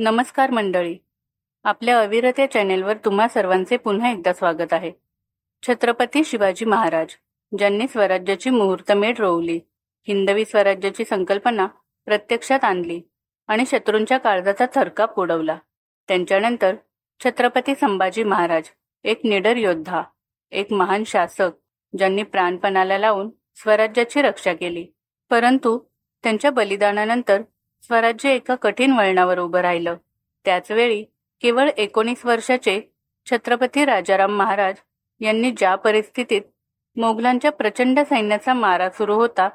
नमस्कार मंडळी, आपल्या अविरत या चॅनेलवर तुम्हा सर्वांचे पुन्हा एकदा स्वागत आहे. छत्रपती शिवाजी महाराज ज्यांनी स्वराज्याची मुहूर्तमेढ रोवली, हिंदवी स्वराज्याची संकल्पना प्रत्यक्षात आणली आणि शत्रूंच्या काळजाचा थरकाप उडवला. त्यांच्यानंतर छत्रपती संभाजी महाराज एक निडर योद्धा, एक महान शासक ज्यांनी प्राणपणाला लावून स्वराज्याची रक्षा केली. परंतु त्यांच्या बलिदानानंतर स्वराज्य एका कठीण वळणावर उभं राहिलं. त्याचवेळी केवळ 19 वर्षाचे छत्रपती राजाराम महाराज यांनी ज्या परिस्थितीत मोगलांच्या प्रचंड सैन्याचा मारा सुरू होता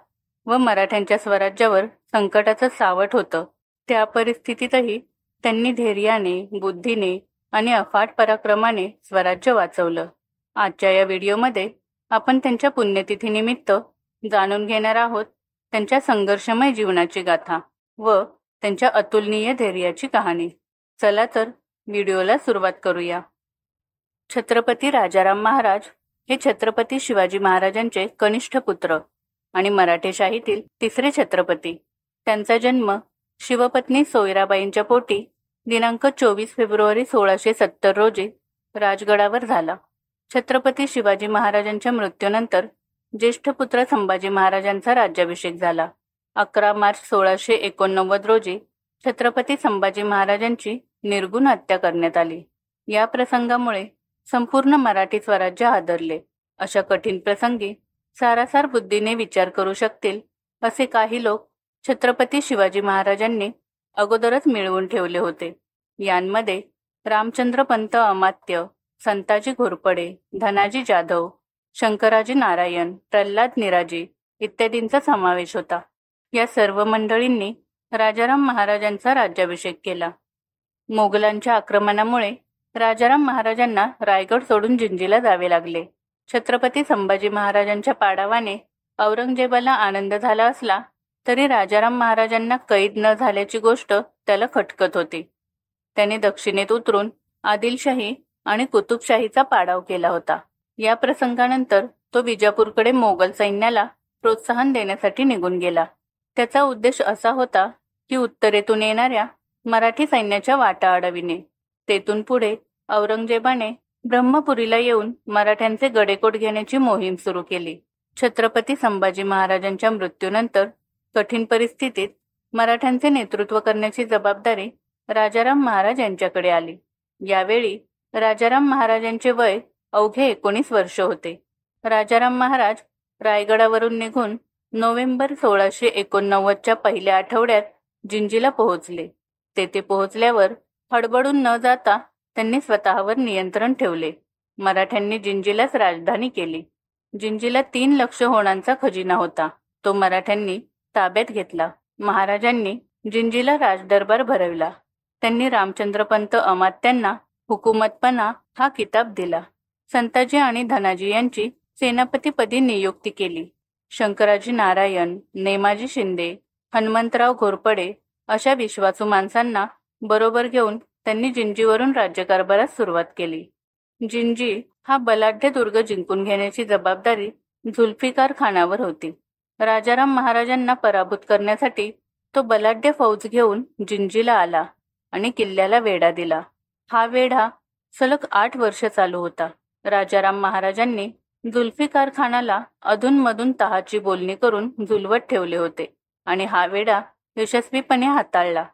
व मराठ्यांच्या स्वराज्यावर संकटाचं सावट होतं, त्या परिस्थितीतही त्यांनी धैर्याने, बुद्धीने आणि अफाट पराक्रमाने स्वराज्य वाचवलं. आजच्या या व्हिडिओमध्ये आपण त्यांच्या पुण्यतिथीनिमित्त जाणून घेणार आहोत त्यांच्या संघर्षमय जीवनाची गाथा व त्यांच्या अतुलनीय धैर्याची कहाणी. चला तर व्हिडिओला सुरुवात करूया. छत्रपती राजाराम महाराज हे छत्रपती शिवाजी महाराजांचे कनिष्ठ पुत्र आणि मराठेशाहीतील तिसरे छत्रपती. त्यांचा जन्म शिवपत्नी सोयराबाईंच्या पोटी दिनांक 24 फेब्रुवारी 1670 रोजी राजगडावर झाला. छत्रपती शिवाजी महाराजांच्या मृत्यूनंतर ज्येष्ठ पुत्र संभाजी महाराजांचा राज्याभिषेक झाला. 11 मार्च 1689 रोजी छत्रपती संभाजी महाराजांची निर्घृण हत्या करण्यात आली. या प्रसंगामुळे संपूर्ण मराठी स्वराज्य हादरले. अशा कठीण प्रसंगी सारासार बुद्धीने विचार करू शकतील असे काही लोक छत्रपती शिवाजी महाराजांनी अगोदरच मिळवून ठेवले होते. यांमध्ये रामचंद्र पंत अमात्य, संताजी घोरपडे, धनाजी जाधव, शंकराजी नारायण, प्रल्हाद निराजी इत्यादींचा समावेश होता. या सर्व मंडळींनी राजाराम महाराजांचा राज्याभिषेक केला. मोगलांच्या आक्रमणामुळे राजाराम महाराजांना रायगड सोडून जिंजीला जावे लागले. छत्रपती संभाजी महाराजांच्या पाडावाने औरंगजेबाला आनंद झाला असला तरी राजाराम महाराजांना कैद न झाल्याची गोष्ट त्याला खटकत होती. त्याने दक्षिणेत उतरून आदिलशाही आणि कुतुबशाहीचा पाडाव केला होता. या प्रसंगानंतर तो विजापूरकडे मोगल सैन्याला प्रोत्साहन देण्यासाठी निघून गेला. त्याचा उद्देश असा होता की उत्तरेतून येणाऱ्या मराठी सैन्याच्या वाटा अडविणे. तेथून पुढे औरंगजेबाने ब्रह्मपुरीला येऊन मराठ्यांचे गडेकोट घेण्याची मोहीम सुरू केली. छत्रपती संभाजी महाराजांच्या मृत्यूनंतर कठीण परिस्थितीत मराठ्यांचे नेतृत्व करण्याची जबाबदारी राजाराम महाराज यांच्याकडे आली. यावेळी राजाराम महाराजांचे वय अवघे 19 वर्ष होते. राजाराम महाराज रायगडावरून निघून नोव्हेंबर 1689च्या पहिल्या आठवड्यात जिंजीला पोहोचले. तेथे पोहोचल्यावर हडबडून न जाता त्यांनी स्वतःवर नियंत्रण ठेवले. मराठ्यांनी जिंजीलाच राजधानी केली. जिंजीला 3 लक्ष होणांचा खजिना होता. तो मराठ्यांनी ताब्यात घेतला. महाराजांनी जिंजीला राजदरबार भरविला. त्यांनी रामचंद्रपंत अमात्यांना हुकुमतपणा हा किताब दिला. संताजी आणि धनाजी यांची सेनापतीपदी नियुक्ती केली. शंकराजी नारायण, नेमाजी शिंदे, हनुमंतराव घोरपडे अशा विश्वासू माणसांना बरोबर घेऊन त्यांनी जिंजीवरून राज्यकारभारास सुरुवात केली. जिंजी हा बलाढ्य दुर्ग जिंकून घेण्याची जबाबदारी झुल्फिकार खानावर होती. राजाराम महाराजांना पराभूत करण्यासाठी तो बलाढ्य फौज घेऊन जिंजीला आला आणि किल्ल्याला वेढा दिला. हा वेढा सलग 8 वर्ष चालू होता. राजाराम महाराजांनी झुल्फिकार खानाला अधूनमधून तहाची बोलणी करून झुलवत ठेवले होते आणि हा वेढा यशस्वीपणे हाताळला.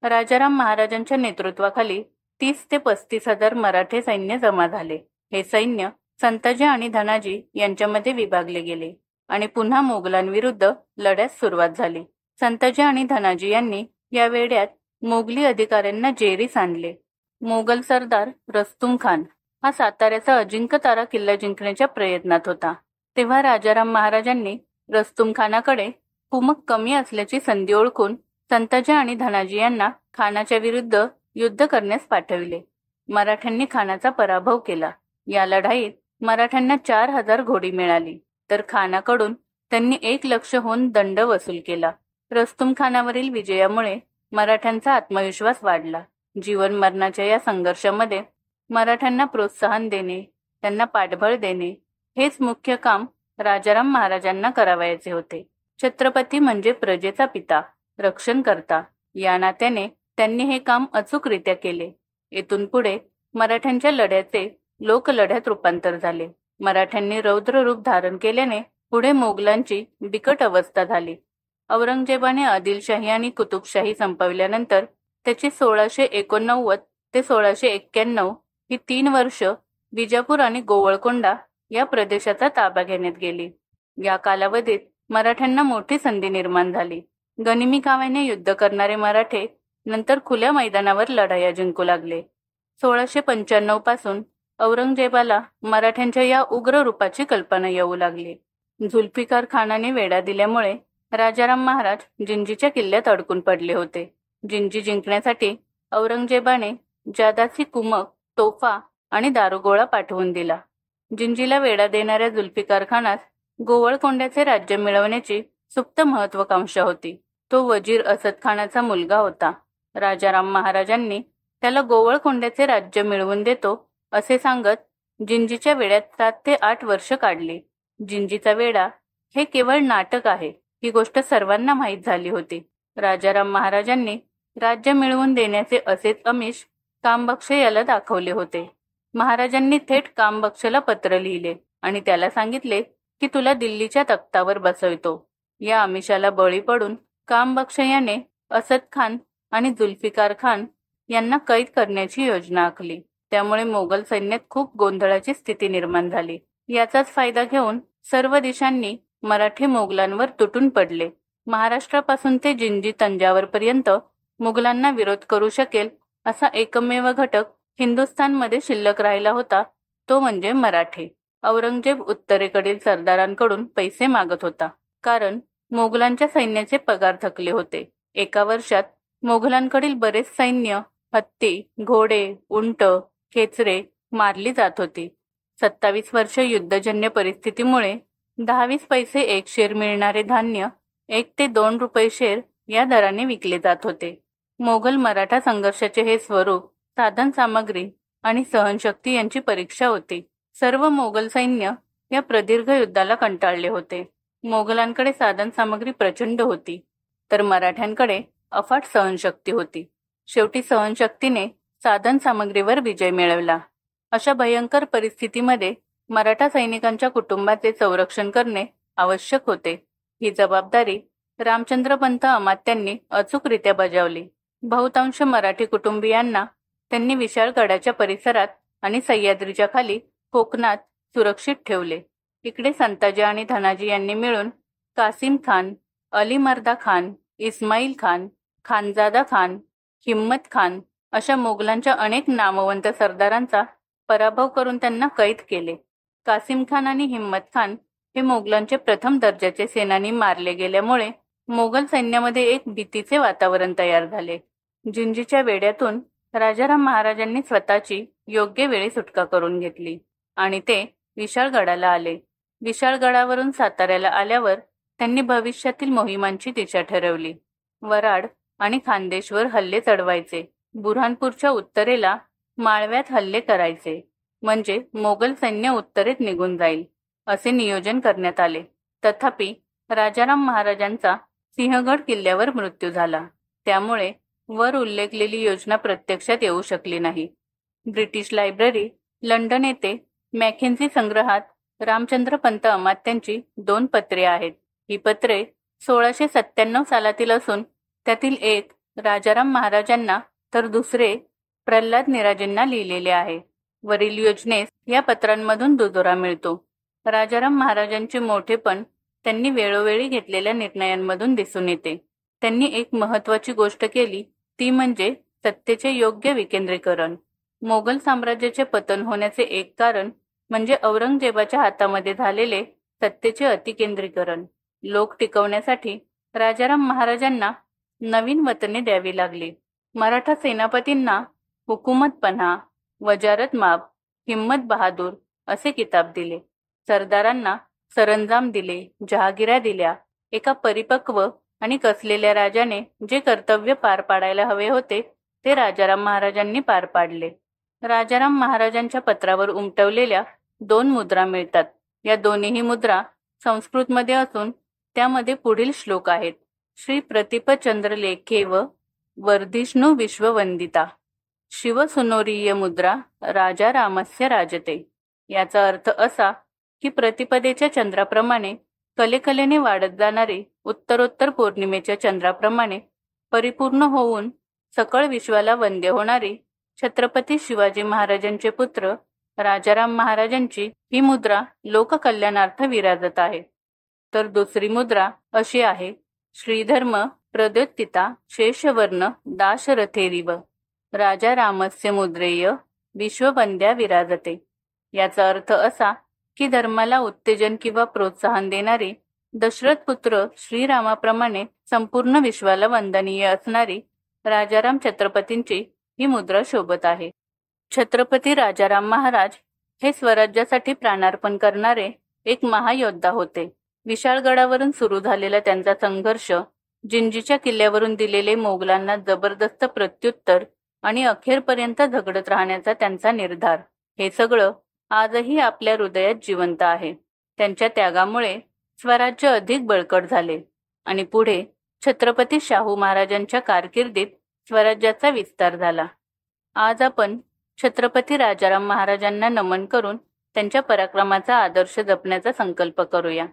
राजाराम महाराजांच्या नेतृत्वाखाली 30 ते 35 हजार मराठे सैन्य जमा झाले. हे सैन्य संताजी आणि धनाजी यांच्यामध्ये विभागले गेले आणि पुन्हा मोगलांविरुद्ध लढ्यास सुरुवात झाली. संताजी आणि धनाजी यांनी या वेढ्यात मोगली अधिकाऱ्यांना जेरीस आणले. मोगल सरदार रस्तुम खान हा साताऱ्याचा अजिंक्यतारा किल्ला जिंकण्याच्या प्रयत्नात होता. तेव्हा राजाराम महाराजांनी रस्तुम खानाकडे कुमक कमी असल्याची संधी ओळखून संताजी आणि धनाजी यांना खानाच्या विरुद्ध युद्ध करण्यास पाठविले. मराठ्यांनी खानाचा पराभव केला. या लढाईत मराठ्यांना 4000 घोडी मिळाली तर खानाकडून त्यांनी 1 लक्षहून दंड वसूल केला. रस्तुम खानावरील विजयामुळे मराठ्यांचा आत्मविश्वास वाढला. जीवन मरणाच्या या संघर्षामध्ये मराठ्यांना प्रोत्साहन देणे, त्यांना पाठबळ देणे हेच मुख्य काम राजाराम महाराजांना करावयाचे होते. छत्रपती म्हणजे प्रजेचा पिता, रक्षणकर्ता. या नात्याने त्यांनी हे काम अचूकरित्या केले. येथून पुढे मराठ्यांच्या लढ्याचे लोकलढ्यात रूपांतर झाले. मराठ्यांनी रौद्र रूप धारण केल्याने पुढे मोगलांची बिकट अवस्था झाली. औरंगजेबाने आदिलशाही आणि कुतुबशाही संपविल्यानंतर त्याची 1689 ते 1691 ही 3 वर्ष विजापूर आणि गोवळकोंडा या प्रदेशाचा ताबा घेण्यात गेली. या कालावधीत मराठ्यांना मोठी संधी निर्माण झाली. गनिमी काव्याने युद्ध करणारे मराठे नंतर खुल्या मैदानावर लढाया जिंकू लागले. 1695 पासून औरंगजेबाला मराठ्यांच्या या उग्र रूपाची कल्पना येऊ लागली. जुल्फिकार खानाने वेढा दिल्यामुळे राजाराम महाराज जिंजीच्या किल्ल्यात अडकून पडले होते. जिंजी जिंकण्यासाठी औरंगजेबाने जादासी कुमक, तोफा आणि दारुगोळा पाठवून दिला. जिंजीला वेढा देणाऱ्या जुल्फिकार खानास गोवळकोंड्याचे राज्य मिळवण्याची सुप्त महत्वाकांक्षा होती. तो वजीर असद खानाचा मुलगा होता. राजाराम महाराजांनी त्याला गोवळकोंड्याचे राज्य मिळवून देतो असे सांगत जिंजीच्या वेड्यात 7 ते 8 वर्ष काढली. जिंजीचा वेढा हे केवळ नाटक आहे ही गोष्ट सर्वांना माहीत झाली होती. राजाराम महाराजांनी राज्य मिळवून देण्याचे असेच आमिष कामबक्ष याला दाखवले होते. महाराजांनी थेट कामबक्षला पत्र लिहिले आणि त्याला सांगितले की तुला दिल्लीच्या तख्तावर बसवतो. या आमिषाला बळी पडून कामबक्ष याने असद खान आणि जुल्फिकार खान यांना कैद करण्याची योजना आखली. त्यामुळे मोगल सैन्यात खूप गोंधळाची स्थिती निर्माण झाली. याचाच फायदा घेऊन सर्व दिशांनी मराठी मोगलांवर तुटून पडले. महाराष्ट्रापासून ते जिंजी तंजावरपर्यंत मुघलांना विरोध करू शकेल असा एकमेव घटक हिंदुस्थानमध्ये शिल्लक राहिला होता तो म्हणजे मराठे. औरंगजेब उत्तरेकडील सरदारांकडून पैसे मागत होता, कारण मोगलांच्या सैन्याचे पगार थकले होते. एका वर्षात मोगलांकडील बरेच सैन्य, हत्ती, घोडे, उंट, खेचरे मारली जात होती. 27 वर्ष युद्धजन्य परिस्थितीमुळे 10-20 पैसे एक शेर मिळणारे धान्य 1 ते 2 रुपये शेर या दराने विकले जात होते. मोगल मराठा संघर्षाचे हे स्वरूप साधन सामग्री आणि सहनशक्ती यांची परीक्षा होती. सर्व मोगल सैन्य या प्रदीर्घ युद्धाला कंटाळले होते. मोगलांकडे साधन सामग्री प्रचंड होती, तर मराठ्यांकडे अफाट सहनशक्ती होती. शेवटी सहनशक्तीने साधन सामग्रीवर विजय मिळवला. अशा भयंकर परिस्थितीमध्ये मराठा सैनिकांच्या कुटुंबाचे संरक्षण करणे आवश्यक होते. ही जबाबदारी रामचंद्रपंत अमात्यांनी अचूकरित्या बजावली. बहुतांश मराठी कुटुंबियांना त्यांनी विशाळगडाच्या परिसरात आणि सह्याद्रीच्या खाली कोकणात सुरक्षित ठेवले. इकडे संताजी आणि धनाजी यांनी मिळून कासिम खान, अली मर्दा खान, इस्माईल खान, खानजादा खान, हिम्मत खान अशा मोगलांच्या अनेक नामवंत सरदारांचा पराभव करून त्यांना कैद केले. कासिम खान आणि हिम्मत खान हे मोगलांचे प्रथम दर्जाचे सेनानी मारले गेल्यामुळे मोगल सैन्यामध्ये एक भीतीचे वातावरण तयार झाले. जिंजीच्या वेढ्यातून राजाराम महाराजांनी स्वतःची योग्य वेळी सुटका करून घेतली आणि ते विशाळगडाला आले. विशाळगडावरून साताऱ्याला आल्यावर त्यांनी भविष्यातील मोहिमांची दिशा ठरवली. वराड आणि खानदेशवर हल्ले चढवायचे, बुऱ्हाणपूरच्या उत्तरेला माळव्यात हल्ले करायचे, म्हणजे मोगल सैन्य उत्तरेत निघून जाईल असे नियोजन करण्यात आले. तथापि राजाराम महाराजांचा सिंहगड किल्ल्यावर मृत्यू झाला. त्यामुळे वर उल्लेखलेली योजना प्रत्यक्षात येऊ शकली नाही. ब्रिटिश लायब्ररी लंडन येथे मॅकेन्झी संग्रहात रामचंद्रपंत अमात्यांची 2 पत्रे आहेत. ही पत्रे 1697 सालातील असून त्यातील एक राजाराम महाराजांना तर दुसरे प्रल्हाद निराजेंना लिहिलेले आहे. वरील योजनेस या पत्रांमधून दुजोरा मिळतो. राजाराम महाराजांचे मोठेपण त्यांनी वेळोवेळी घेतलेल्या निर्णयांमधून दिसून येते. त्यांनी एक महत्त्वाची गोष्ट केली, ती म्हणजे सत्तेचे योग्य विकेंद्रीकरण. मोगल साम्राज्याचे पतन होण्याचे एक कारण म्हणजे औरंगजेबाच्या हातामध्ये झालेले सत्तेचे अतिकेंद्रीकरण. लोक टिकवण्यासाठी राजाराम महाराजांना नवीन वतने द्यावी लागली. मराठा सेनापतींना हुकुमत पन्हा, वजारत माब, हिम्मत बहादूर असे किताब दिले. सरदारांना सरंजाम दिले, जहागिरा दिल्या. एका परिपक्व आणि कसलेल्या राजाने जे कर्तव्य पार पाडायला हवे होते ते राजाराम महाराजांनी पार पाडले. राजाराम महाराजांच्या पत्रावर उमटवलेल्या 2 मुद्रा मिळतात. या दोन्ही मुद्रा संस्कृतमध्ये असून त्यामध्ये पुढील श्लोक आहेत. श्री प्रतिपचंद्र लेखेव वर्धिष्णु विश्ववंदिता शिवसुनोरीय मुद्रा राजा रामस्य राजते। याचा अर्थ असा की प्रतिपदेच्या चंद्राप्रमाणे कलेकलेने वाढत जाणारी उत्तरोत्तर पौर्णिमेच्या चंद्राप्रमाणे परिपूर्ण होऊन सकळ विश्वाला वंद्य होणारी छत्रपती शिवाजी महाराजांचे पुत्र राजाराम महाराजांची ही मुद्रा लोककल्याणार्थ विराजत आहे। तर दुसरी मुद्रा अशी आहे, श्रीधर्म प्रद्योत्थिता शेषवर्ण दाशरथेरिव राजा रामस्य मुद्रेय विश्ववंद्या विराजते। याचा अर्थ असा की धर्माला उत्तेजन किंवा प्रोत्साहन देणारी दशरथ पुत्र श्रीरामाप्रमाणे संपूर्ण विश्वाला वंदनीय असणारी राजाराम छत्रपतींची ही मुद्रा शोभत आहे। छत्रपती राजाराम महाराज हे स्वराज्यासाठी प्राणार्पण करणारे एक महायोद्धा होते। विशाळगडावरून सुरू झालेला त्यांचा संघर्ष, जिंजीच्या किल्ल्यावरून दिलेले मोगलांना जबरदस्त प्रत्युत्तर आणि अखेरपर्यंत झगडत राहण्याचा त्यांचा निर्धार, हे सगळं आजही आपल्या हृदयात जिवंत आहे। त्यांच्या त्यागामुळे स्वराज्य अधिक बळकट झाले आणि पुढे छत्रपती शाहू महाराजांच्या कारकिर्दीत स्वराज्याचा विस्तार झाला। आज आपण छत्रपती राजाराम महाराजांना नमन करून त्यांच्या पराक्रमाचा आदर्श जपण्याचा संकल्प करूया।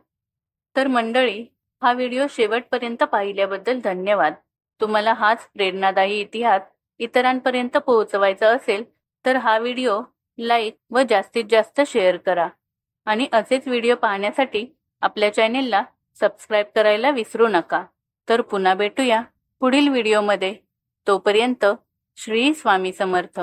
तर मंडळी, हा व्हिडिओ शेवटपर्यंत पाहिल्याबद्दल धन्यवाद। तुम्हाला हाच प्रेरणादायी इतिहास इतरांपर्यंत पोहोचवायचा असेल तर हा व्हिडिओ लाईक व जास्तीत जास्त शेअर करा आणि असेच व्हिडिओ पाहण्यासाठी आपल्या चॅनेलला सबस्क्राईब करायला विसरू नका। तर पुन्हा भेटूया पुढील व्हिडिओमध्ये। तोपर्यंत श्री स्वामी समर्थ।